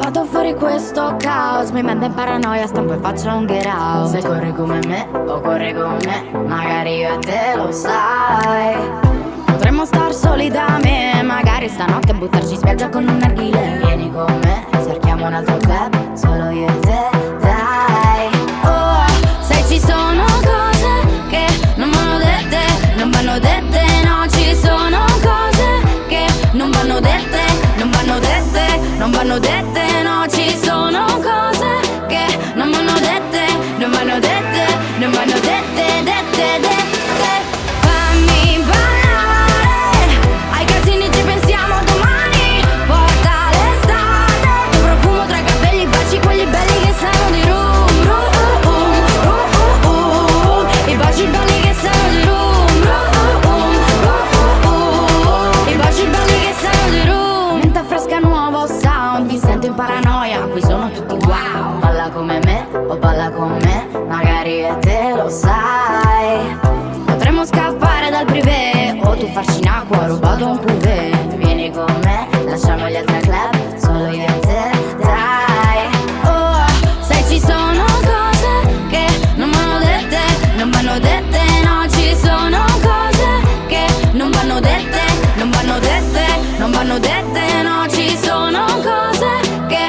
Vado fuori questo caos, mi manda in paranoia, stampo e faccio un get out. Se corri come me o corri con me, magari io e te lo sai. Potremmo star soli da me, magari stanotte buttarci in spiaggia con un narghile. Vieni con me, cerchiamo un altro club, solo io e te, dai. Oh, sai ci sono cose che non vanno dette, non vanno dette, no, ci sono cose che non vanno dette, non vanno dette, non vanno dette, no, ci sono cose che non vanno dette, non vanno dette, non vanno dette, dette, dette. Fammi ballare, ai casini ci pensiamo domani. Porta l'estate, tuo profumo tra i capelli, baci quelli belli che sanno di rum, i baci belli che sanno di rum, i baci belli che sanno di rum. Menta fresca, nuovo sound, mi sento in paranoia, qui sono tutti wow. Balla come me o balla con me, magari e te lo sai. Potremmo scappare dal privé o tu farci in acqua rubato un pouvet. Vieni con me, lasciamo gli altri club, solo io e te, dai. Oh, sai ci sono cose che non vanno dette, non vanno dette, no, ci sono cose che non vanno dette, non vanno dette, non vanno dette, no, ci sono cose che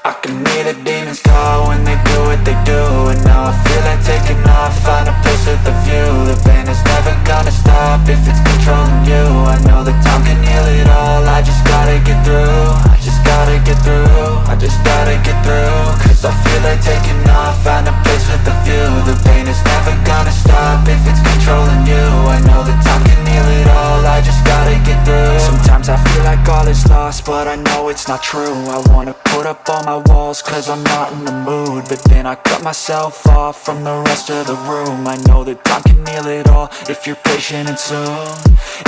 I can hear the demons call when they do what they do. And now I feel like taking off, find a place with a view. The pain is never gonna stop if it's controlling you. I know that time can heal it all, I just gotta get through. I just gotta get through, I just gotta get through. Cause I feel like taking off, find a place with a view. The pain is never gonna stop if it's controlling you. I know that time can heal it all, I just gotta get through. Sometimes I feel like all is lost, but I know it's not true. I wanna put up all my walls cause I'm not in the mood, but then I cut myself off from the rest of the room. I know that time can heal it all if you're patient and soon.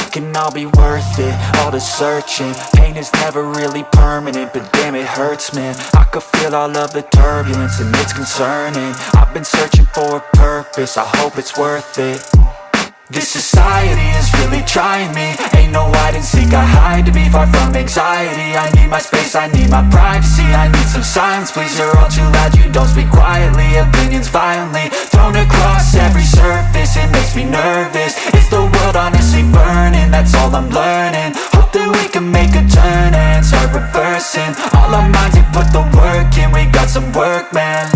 It can all be worth it, all the searching. Pain is never really permanent, but damn it hurts, man. I could feel all of the turbulence and it's concerning. I've been searching for a purpose, I hope it's worth it. This society is really trying me. Ain't no hide and seek, I hide to be far from anxiety. I need my space, I need my privacy. I need some silence, please, you're all too loud. You don't speak quietly, opinions violently thrown across every surface. It makes me nervous, it's the world honestly burning. That's all I'm learning, hope that we can make a turn and start reversing. All our minds, we put the work in, we got some work, man.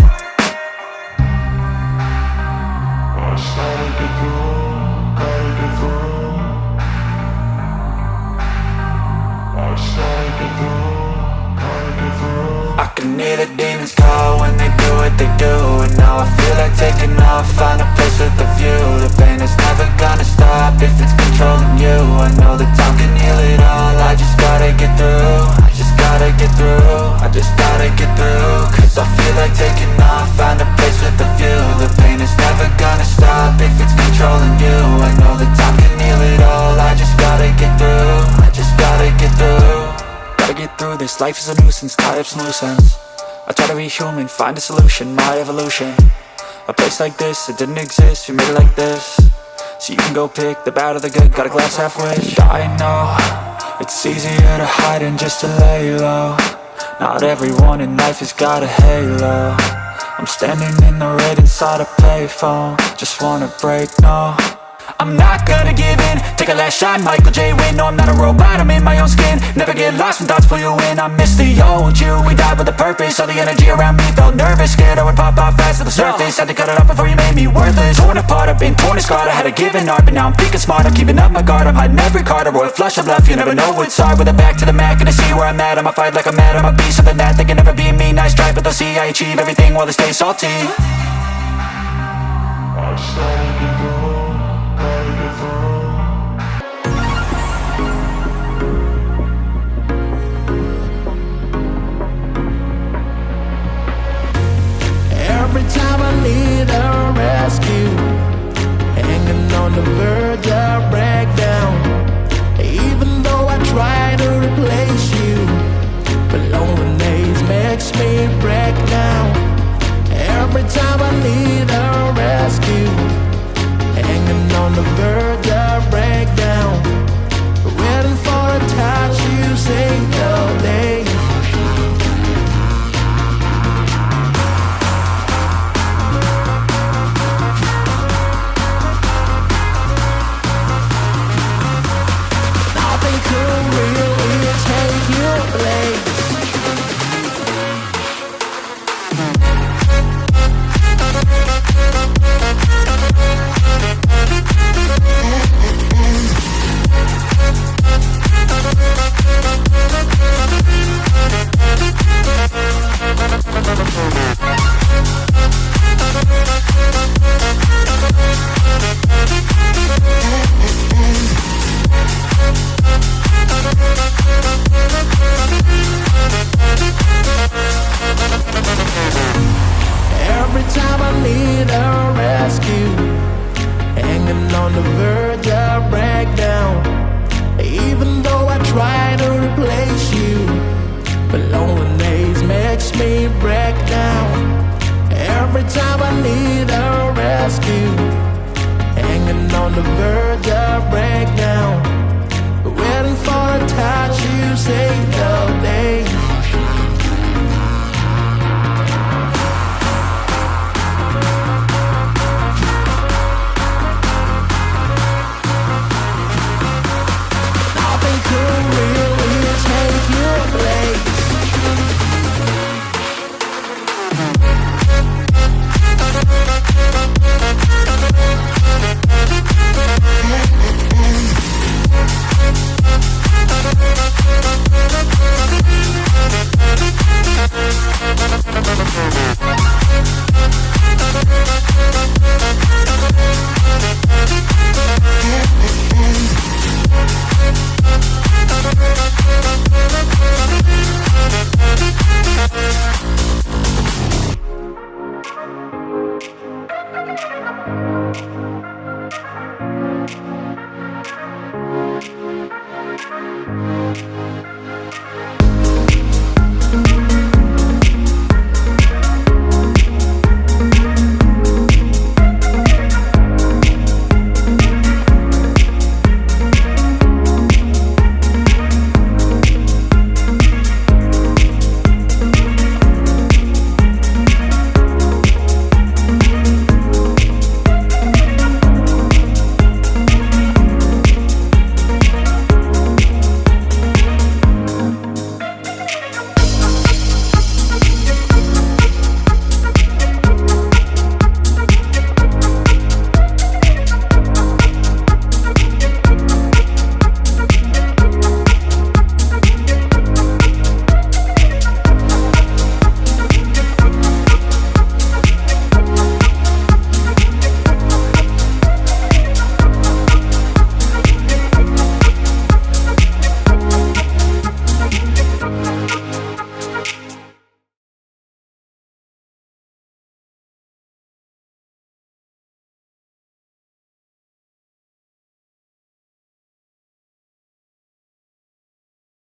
I can hear the demons call when they do what they do. And now I feel like taking off, find a place with a view. The pain is never gonna stop if it's controlling you. I know that time can heal it all, I just gotta get through. I just gotta get through, I just gotta get through. Cause I feel like taking off, find a place with a view. The pain is never gonna stop if it's controlling you. I know that time can heal it all, I just gotta get through. I just gotta get through. Gotta get through this, life is a nuisance, tie up some loose ends. I try to be human, find a solution, my evolution. A place like this, it didn't exist, we made it like this. So you can go pick the bad or the good, got a glass halfway. I know, it's easier to hide than just to lay low. Not everyone in life has got a halo. I'm standing in the red inside a payphone, just wanna break, no. I'm not gonna give in, take a last shot, Michael J. Win. No, I'm not a robot, I'm in my own skin. Never get lost when thoughts pull you in. I miss the old you, we died with a purpose. All the energy around me felt nervous, scared I would pop off fast to the surface. Had to cut it off before you made me worthless. Torn apart, I've been torn and scarred. I had a given art, but now I'm thinking smart. I'm keeping up my guard, I'm hiding every card. A royal flush of left, you never know what's hard. With a back to the mat, gonna see where I'm at. I'ma fight like I'm mad, I'ma be something that they can never be me. Nice try, but they'll see I achieve everything while they stay salty. I started to go.